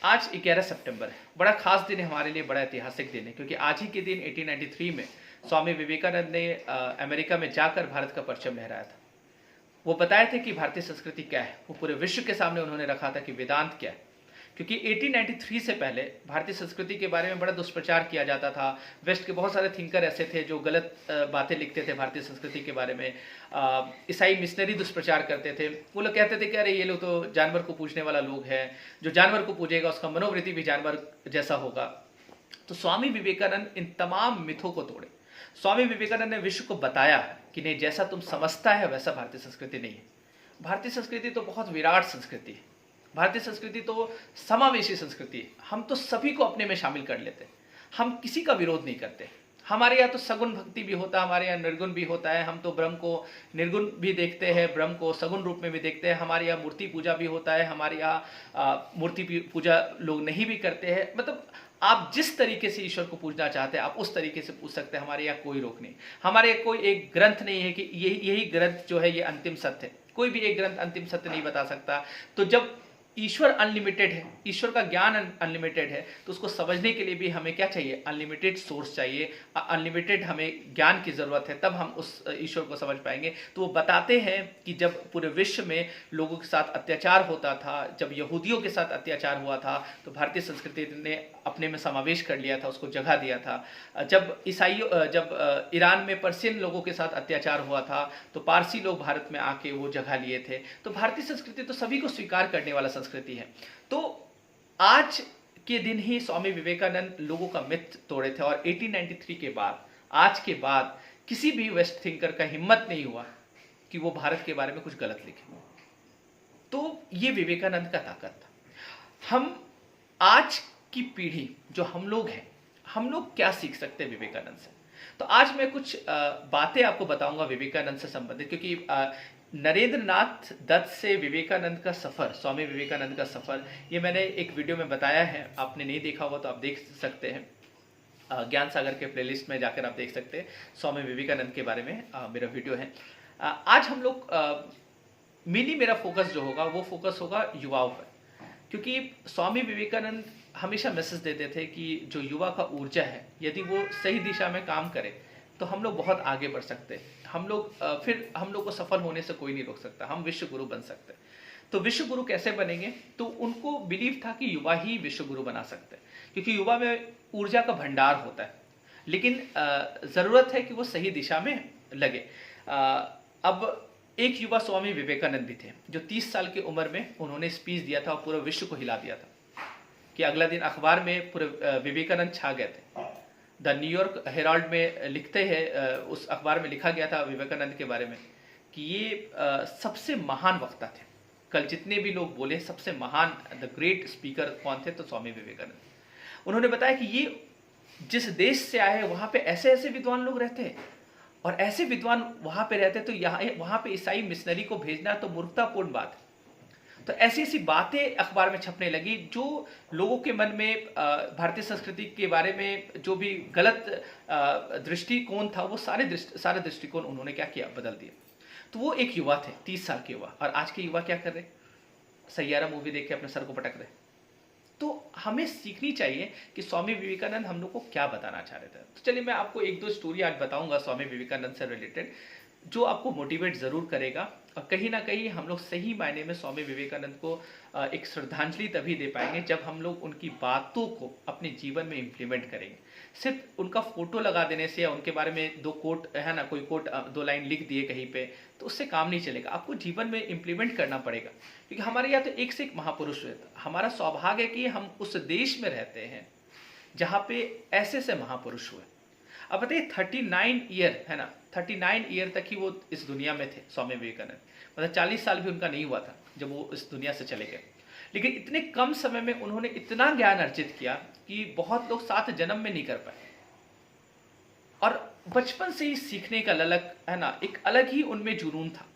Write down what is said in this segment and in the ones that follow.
आज 11 सितंबर है। बड़ा खास दिन है हमारे लिए, बड़ा ऐतिहासिक दिन है, क्योंकि आज ही के दिन 1893 में स्वामी विवेकानंद ने अमेरिका में जाकर भारत का परचम लहराया था। वो बताए थे कि भारतीय संस्कृति क्या है, वो पूरे विश्व के सामने उन्होंने रखा था कि वेदांत क्या है। क्योंकि 1893 से पहले भारतीय संस्कृति के बारे में बड़ा दुष्प्रचार किया जाता था। वेस्ट के बहुत सारे थिंकर ऐसे थे जो गलत बातें लिखते थे भारतीय संस्कृति के बारे में। ईसाई मिशनरी दुष्प्रचार करते थे। वो लोग कहते थे कि अरे ये लोग तो जानवर को पूजने वाला लोग हैं, जो जानवर को पूजेगा उसका मनोवृत्ति भी जानवर जैसा होगा। तो स्वामी विवेकानंद इन तमाम मिथों को तोड़े। स्वामी विवेकानंद ने विश्व को बताया कि नहीं, जैसा तुम समझता है वैसा भारतीय संस्कृति नहीं है। भारतीय संस्कृति तो बहुत विराट संस्कृति है। भारतीय संस्कृति तो समावेशी संस्कृति है। हम तो सभी को अपने में शामिल कर लेते हैं। हम किसी का विरोध नहीं करते। हमारे यहाँ तो सगुण भक्ति भी होता है, हमारे यहाँ निर्गुण भी होता है। हम तो ब्रह्म को निर्गुण भी देखते हैं, ब्रह्म को सगुण रूप में भी देखते हैं। हमारे यहाँ मूर्ति पूजा भी होता है, हमारे यहाँ मूर्ति पूजा लोग नहीं भी करते हैं। मतलब आप जिस तरीके से ईश्वर को पूजना चाहते हैं आप उस तरीके से पूछ सकते हैं। हमारे यहाँ कोई रोक नहीं। हमारे यहाँ कोई एक ग्रंथ नहीं है कि यही ग्रंथ जो है ये अंतिम सत्य है। कोई भी एक ग्रंथ अंतिम सत्य नहीं बता सकता। तो जब ईश्वर अनलिमिटेड है, ईश्वर का ज्ञान अनलिमिटेड है, तो उसको समझने के लिए भी हमें क्या चाहिए? अनलिमिटेड सोर्स चाहिए, अनलिमिटेड हमें ज्ञान की जरूरत है, तब हम उस ईश्वर को समझ पाएंगे। तो वो बताते हैं कि जब पूरे विश्व में लोगों के साथ अत्याचार होता था, जब यहूदियों के साथ अत्याचार हुआ था, तो भारतीय संस्कृति ने अपने में समावेश कर लिया था, उसको जगह दिया था। जब ईरान में पर्शियन लोगों के साथ अत्याचार हुआ था, तो पारसी लोग भारत में आके वो जगह लिए थे। तो भारतीय संस्कृति तो सभी को स्वीकार करने वाला संस्कृति है। तो आज के दिन ही स्वामी विवेकानंद लोगों का मिथ तोड़े थे। और 1893 के बाद, आज के बाद किसी भी वेस्ट थिंकर का हिम्मत नहीं हुआ कि वो भारत के बारे में कुछ गलत लिखे। तो ये विवेकानंद का ताकत था। हम आज की पीढ़ी जो हम लोग हैं, हम लोग क्या सीख सकते हैं विवेकानंद से? तो आज मैं कुछ बातें आपको बताऊंगा विवेकानंद से संबंधित, क्योंकि नरेंद्र नाथ दत्त से विवेकानंद का सफर, स्वामी विवेकानंद का सफर, ये मैंने एक वीडियो में बताया है। आपने नहीं देखा हुआ तो आप देख सकते हैं। ज्ञान सागर के प्लेलिस्ट में जाकर आप देख सकते हैं। स्वामी विवेकानंद के बारे में मेरा वीडियो है। आज हम लोग मिनी मेरा फोकस जो होगा वो फोकस होगा युवाओं पर, क्योंकि स्वामी विवेकानंद हमेशा मैसेज देते थे कि जो युवा का ऊर्जा है, यदि वो सही दिशा में काम करे तो हम लोग बहुत आगे बढ़ सकते हैं। हम लोग को सफल होने से कोई नहीं रोक सकता। हम विश्व गुरु बन सकते हैं। तो विश्व गुरु कैसे बनेंगे? तो उनको बिलीव था कि युवा ही विश्व गुरु बना सकते हैं, क्योंकि युवा में ऊर्जा का भंडार होता है। लेकिन जरूरत है कि वो सही दिशा में लगे। अब एक युवा स्वामी विवेकानंद भी थे, जो 30 साल की उम्र में उन्होंने स्पीच दिया था और पूरे विश्व को हिला दिया था। कि अगला दिन अखबार में पूरे विवेकानंद छा गए थे। द न्यूयॉर्क हेराल्ड में लिखते हैं, उस अखबार में लिखा गया था विवेकानंद के बारे में कि ये सबसे महान वक्ता थे। कल जितने भी लोग बोले, सबसे महान द ग्रेट स्पीकर कौन थे? तो स्वामी विवेकानंद। उन्होंने बताया कि ये जिस देश से आए हैं वहां पे ऐसे ऐसे विद्वान लोग रहते हैं, और ऐसे विद्वान वहां पे रहते, तो वहां पे ईसाई मिशनरी को भेजना तो मूर्खतापूर्ण बात है। तो ऐसी ऐसी बातें अखबार में छपने लगी जो लोगों के मन में भारतीय संस्कृति के बारे में जो भी गलत दृष्टिकोण था, वो सारे दृष्टिकोण उन्होंने क्या किया? बदल दिया। तो वो एक युवा थे, 30 साल के युवा। और आज के युवा क्या कर रहे? सैयारा मूवी देख के अपने सर को पटक रहे। तो हमें सीखनी चाहिए कि स्वामी विवेकानंद हम लोग को क्या बताना चाह रहे थे। तो चलिए मैं आपको एक दो स्टोरी आज बताऊंगा स्वामी विवेकानंद से रिलेटेड, जो आपको मोटिवेट जरूर करेगा। और कहीं ना कहीं हम लोग सही मायने में स्वामी विवेकानंद को एक श्रद्धांजलि तभी दे पाएंगे जब हम लोग उनकी बातों को अपने जीवन में इम्प्लीमेंट करेंगे। सिर्फ उनका फोटो लगा देने से या उनके बारे में दो कोट है ना, कोई कोट 2 लाइन लिख दिए कहीं पे, तो उससे काम नहीं चलेगा। आपको जीवन में इम्प्लीमेंट करना पड़ेगा, क्योंकि हमारे यहाँ तो एक से एक महापुरुष है। हमारा सौभाग्य है कि हम उस देश में रहते हैं जहाँ पे ऐसे से महापुरुष हुए। अब बताइए 39 ईयर है ना, 39 ईयर तक ही वो इस दुनिया में थे स्वामी विवेकानंद। मतलब 40 साल भी उनका नहीं हुआ था जब वो इस दुनिया से चले गए। लेकिन इतने कम समय में उन्होंने इतना ज्ञान अर्जित किया कि बहुत लोग 7 जन्म में नहीं कर पाए। और बचपन से ही सीखने का ललक है ना, एक अलग ही उनमें जुनून था।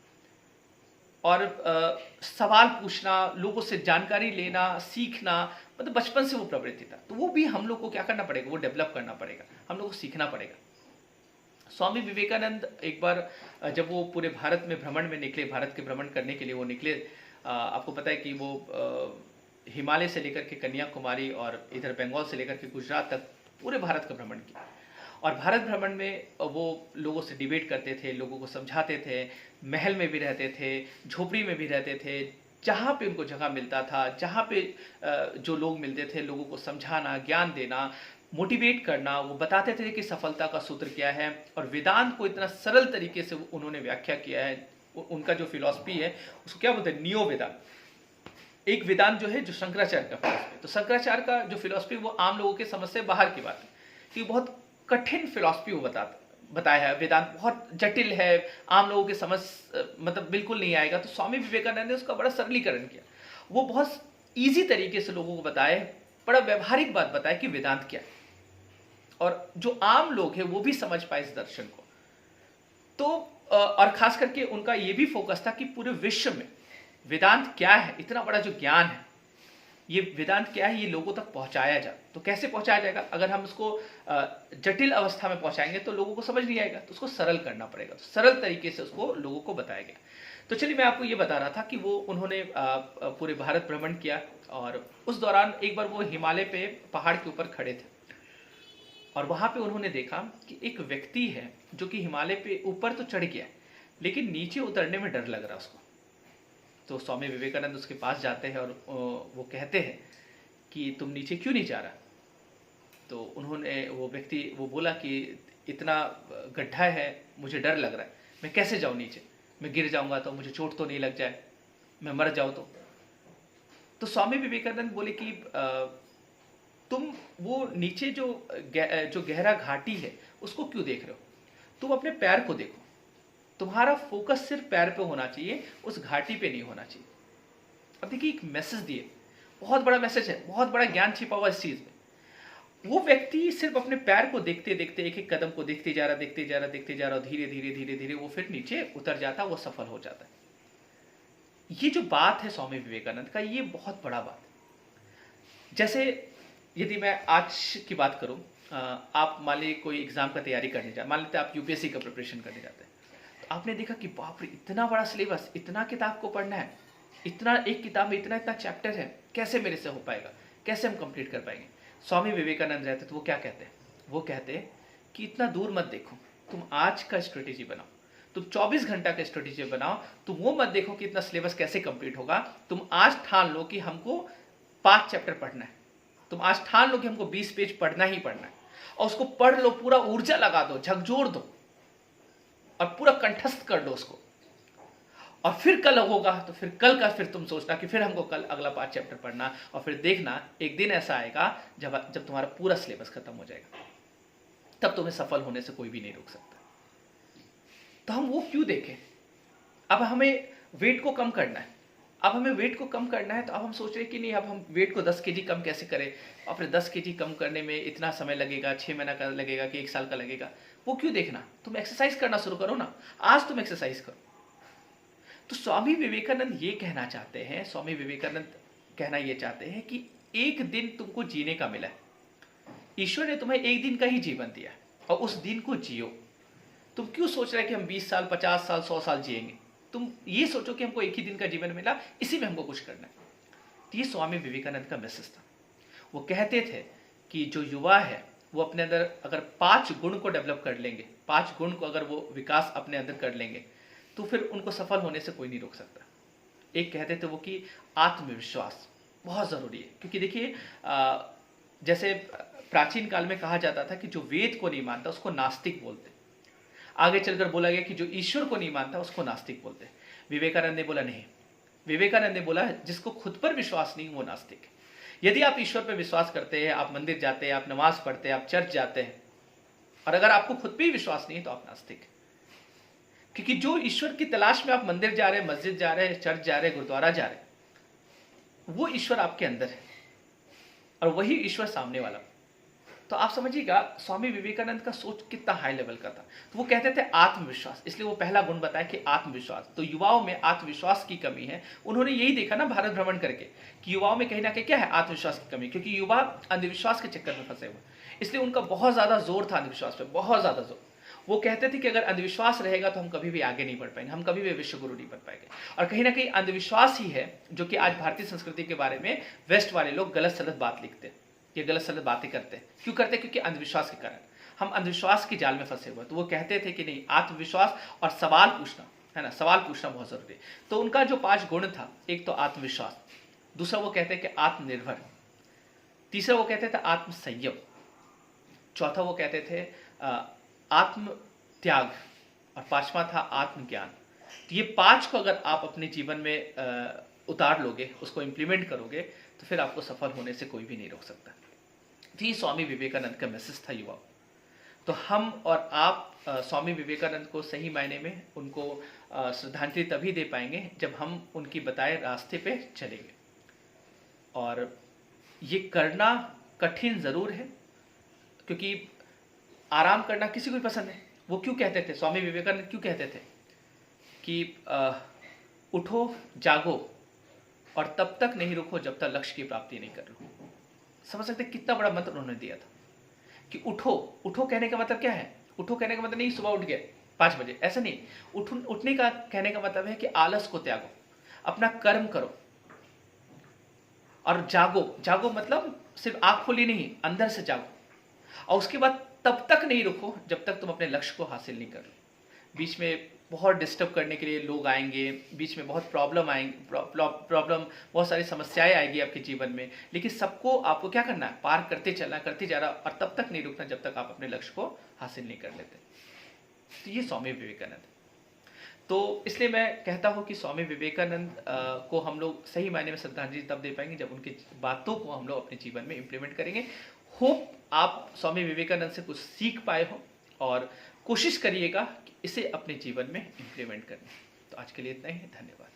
और सवाल पूछना, लोगों से जानकारी लेना, सीखना, मतलब बचपन से वो प्रवृत्ति था। तो वो भी हम लोग को क्या करना पड़ेगा? वो डेवलप करना पड़ेगा, हम लोग को सीखना पड़ेगा। स्वामी विवेकानंद एक बार जब वो पूरे भारत में भ्रमण में निकले, भारत के भ्रमण करने के लिए वो निकले। आपको पता है कि वो हिमालय से लेकर के कन्याकुमारी और इधर बंगाल से लेकर के गुजरात तक पूरे भारत का भ्रमण किया। और भारत भ्रमण में वो लोगों से डिबेट करते थे, लोगों को समझाते थे, महल में भी रहते थे, झोपड़ी में भी रहते थे, जहाँ पे उनको जगह मिलता था, जहाँ पे जो लोग मिलते थे, लोगों को समझाना, ज्ञान देना, मोटिवेट करना। वो बताते थे कि सफलता का सूत्र क्या है, और वेदांत को इतना सरल तरीके से उन्होंने व्याख्या किया है। उनका जो फिलॉसफी है उसको क्या बोलते हैं, नियो वेदांत। एक वेदांत जो है जो शंकराचार्य का फिलॉसफी, तो शंकराचार्य का जो फिलॉसफी वो आम लोगों के समझ से बाहर की बात है, क्योंकि बहुत कठिन फिलॉसफी वो बताया है। वेदांत बहुत जटिल है, आम लोगों के समझ मतलब बिल्कुल नहीं आएगा। तो स्वामी विवेकानंद ने उसका बड़ा सरलीकरण किया। वो बहुत ईजी तरीके से लोगों को बताए, बड़ा व्यवहारिक बात बताए कि वेदांत क्या है, और जो आम लोग हैं वो भी समझ पाए इस दर्शन को। तो और खास करके उनका ये भी फोकस था कि पूरे विश्व में वेदांत क्या है, इतना बड़ा जो ज्ञान है, ये वेदांत क्या है, ये लोगों तक पहुंचाया जाए। तो कैसे पहुंचाया जाएगा? अगर हम उसको जटिल अवस्था में पहुंचाएंगे तो लोगों को समझ नहीं आएगा, तो उसको सरल करना पड़ेगा। तो सरल तरीके से उसको लोगों को बताया गया। तो चलिए, मैं आपको ये बता रहा था कि वो उन्होंने पूरे भारत भ्रमण किया, और उस दौरान एक बार वो हिमालय पे पहाड़ के ऊपर खड़े थे, और वहां पे उन्होंने देखा कि एक व्यक्ति है जो कि हिमालय पे ऊपर तो चढ़ गया, लेकिन नीचे उतरने में डर लग रहा है उसको। तो स्वामी विवेकानंद उसके पास जाते हैं और वो कहते हैं कि तुम नीचे क्यों नहीं जा रहा? तो वो व्यक्ति वो बोला कि इतना गड्ढा है, मुझे डर लग रहा है, मैं कैसे जाऊं नीचे? मैं गिर जाऊंगा तो मुझे चोट तो नहीं लग जाए, मैं मर जाऊं तो स्वामी विवेकानंद बोले कि तुम वो नीचे जो गहरा घाटी है उसको क्यों देख रहे हो? तुम अपने पैर को देखो। तुम्हारा फोकस सिर्फ पैर पे होना चाहिए, उस घाटी पे नहीं होना चाहिए। अब देखिए, एक मैसेज दिए, बहुत बड़ा मैसेज है, बहुत बड़ा ज्ञान छिपा हुआ इस चीज में। वो व्यक्ति सिर्फ अपने पैर को देखते देखते, एक एक कदम को देखते जा रहा, देखते जा रहा, देखते जा रहा, धीरे धीरे धीरे धीरे वो फिर नीचे उतर जाता, वो सफल हो जाता है। ये जो बात है स्वामी विवेकानंद का, ये बहुत बड़ा बात है। जैसे यदि मैं आज की बात करूं, आप मान लीजिए कोई एग्जाम का तैयारी करने जाए, मान लेते आप यूपीएससी का प्रिपरेशन करने जाते हैं, तो आपने देखा कि बाप रे, इतना बड़ा सिलेबस, इतना किताब को पढ़ना है, इतना एक किताब में इतना इतना चैप्टर है, कैसे मेरे से हो पाएगा, कैसे हम कंप्लीट कर पाएंगे? स्वामी विवेकानंद रहते तो वो क्या कहते हैं? वो कहते हैं कि इतना दूर मत देखो, तुम आज का स्ट्रेटेजी बनाओ, तुम 24 घंटा का स्ट्रेटेजी बनाओ। तुम वो मत देखो कि इतना सिलेबस कैसे कंप्लीट होगा। तुम आज ठान लो कि हमको 5 चैप्टर पढ़ना है, तुम आज ठान लो कि हमको 20 पेज पढ़ना ही पढ़ना है, और उसको पढ़ लो, पूरा ऊर्जा लगा दो, झकझोर दो, और पूरा कंठस्थ कर लो उसको। और फिर कल होगा तो फिर कल का फिर तुम सोचना कि फिर हमको कल अगला 5 चैप्टर पढ़ना, और फिर देखना एक दिन ऐसा आएगा जब तुम्हारा पूरा सिलेबस खत्म हो जाएगा, तब तुम्हें सफल होने से कोई भी नहीं रोक सकता। तो हम वो क्यों देखें? अब हमें वेट को कम करना है, अब हमें वेट को कम करना है, तो अब हम सोच रहे हैं कि नहीं, अब हम वेट को 10 केजी कम कैसे करें, और फिर 10 केजी कम करने में इतना समय लगेगा, 6 महीना का लगेगा कि 1 साल का लगेगा। वो क्यों देखना? तुम एक्सरसाइज करना शुरू करो ना, आज तुम एक्सरसाइज करो। तो स्वामी विवेकानंद ये कहना चाहते हैं, स्वामी विवेकानंद कहना ये चाहते हैं कि एक दिन तुमको जीने का मिला है, ईश्वर ने तुम्हें एक दिन का ही जीवन दिया है, और उस दिन को जियो। तुम क्यों सोच रहे हैं कि हम 20 साल, 50 साल, 100 साल जिएंगे? तुम ये सोचो कि हमको एक ही दिन का जीवन मिला, इसी में हमको कुछ करना है। तो ये स्वामी विवेकानंद का मैसेज था। वो कहते थे कि जो युवा है वो अपने अंदर अगर 5 गुण को डेवलप कर लेंगे, 5 गुण को अगर वो विकास अपने अंदर कर लेंगे, तो फिर उनको सफल होने से कोई नहीं रोक सकता। एक कहते थे वो कि आत्मविश्वास बहुत जरूरी है, क्योंकि देखिए जैसे प्राचीन काल में कहा जाता था कि जो वेद को नहीं मानता उसको नास्तिक बोलते। आगे चलकर बोला गया कि जो ईश्वर को नहीं मानता उसको नास्तिक बोलते। विवेकानंद ने बोला नहीं, विवेकानंद ने बोला जिसको खुद पर विश्वास नहीं वो नास्तिक है। यदि आप ईश्वर पर विश्वास करते हैं, आप मंदिर जाते हैं, आप नमाज पढ़ते हैं, आप चर्च जाते हैं, और अगर आपको खुद पे ही विश्वास नहीं है तो आप नास्तिक हैं। क्योंकि जो ईश्वर की तलाश में आप मंदिर जा रहे हैं, मस्जिद जा रहे हैं, चर्च जा रहे हैं, गुरुद्वारा जा रहे हैं, वो ईश्वर आपके अंदर है, और वही ईश्वर सामने वाला। तो आप समझिएगा स्वामी विवेकानंद का सोच कितना हाई लेवल का था। तो वो कहते थे आत्मविश्वास, इसलिए वो पहला गुण बताया कि आत्मविश्वास। तो युवाओं में आत्मविश्वास की कमी है। उन्होंने यही देखा ना भारत भ्रमण करके कि युवाओं में कहीं ना कहीं क्या है, आत्मविश्वास की कमी, क्योंकि युवा अंधविश्वास के चक्कर में फंसे हुए, इसलिए उनका बहुत ज्यादा जोर था अंधविश्वास पे, बहुत ज्यादा जोर। वो कहते थे कि अगर अंधविश्वास रहेगा तो हम कभी भी आगे नहीं बढ़ पाएंगे, हम कभी भी विश्व गुरु नहीं बन पाएंगे। और कहीं ना कहीं अंधविश्वास ही है जो कि आज भारतीय संस्कृति के बारे में वेस्ट वाले लोग गलत सलत बात लिखते हैं, ये गलत सलत बातें करते हैं। क्यों करते हैं? क्योंकि अंधविश्वास के कारण हम अंधविश्वास के जाल में फंसे हुए। तो वो कहते थे कि नहीं, आत्मविश्वास और सवाल पूछना, है ना, सवाल पूछना बहुत जरूरी है। तो उनका जो 5 गुण था, एक तो आत्मविश्वास, दूसरा वो कहते हैं कि आत्मनिर्भर, तीसरा वो कहते थे आत्म संयम, चौथा वो कहते थे आत्म त्याग, और पांचवा था आत्मज्ञान। तो ये 5 को अगर आप अपने जीवन में उतार लोगे, उसको इम्प्लीमेंट करोगे, तो फिर आपको सफल होने से कोई भी नहीं रोक सकता। तो ये स्वामी विवेकानंद का मैसेज था युवाओं। तो हम और आप स्वामी विवेकानंद को सही मायने में उनको श्रद्धांजलि तभी दे पाएंगे जब हम उनकी बताए रास्ते पे चलेंगे। और ये करना कठिन ज़रूर है, क्योंकि आराम करना किसी को भी पसंद है। वो क्यों कहते थे, स्वामी विवेकानंद क्यों कहते थे कि उठो जागो और तब तक नहीं रुको जब तक लक्ष्य की प्राप्ति नहीं कर लो। समझ सकते कितना बड़ा मंत्र उन्होंने दिया था कि उठो। उठो कहने का मतलब क्या है? उठो कहने का मतलब नहीं सुबह उठ गए 5 बजे, ऐसा नहीं। उठने का कहने का मतलब है कि आलस को त्यागो, अपना कर्म करो और जागो। जागो मतलब सिर्फ आंख खोली नहीं, अंदर से जागो। और उसके बाद तब तक नहीं रुको जब तक तुम अपने लक्ष्य को हासिल नहीं कर लो। बीच में बहुत डिस्टर्ब करने के लिए लोग आएंगे, बीच में बहुत प्रॉब्लम आएंगे, बहुत सारी समस्याएं आएगी आपके जीवन में, लेकिन सबको आपको क्या करना है? पार करते चलना, करते जा रहा, और तब तक नहीं रुकना जब तक आप अपने लक्ष्य को हासिल नहीं कर लेते। तो ये स्वामी विवेकानंद। तो इसलिए मैं कहता हूँ कि स्वामी विवेकानंद को हम लोग सही मायने में श्रद्धांजलि तब दे पाएंगे जब उनकी बातों को हम लोग अपने जीवन में इम्प्लीमेंट करेंगे। होप आप स्वामी विवेकानंद से कुछ सीख पाए हो और कोशिश करिएगा कि इसे अपने जीवन में इम्प्लीमेंट करें। तो आज के लिए इतना ही, धन्यवाद।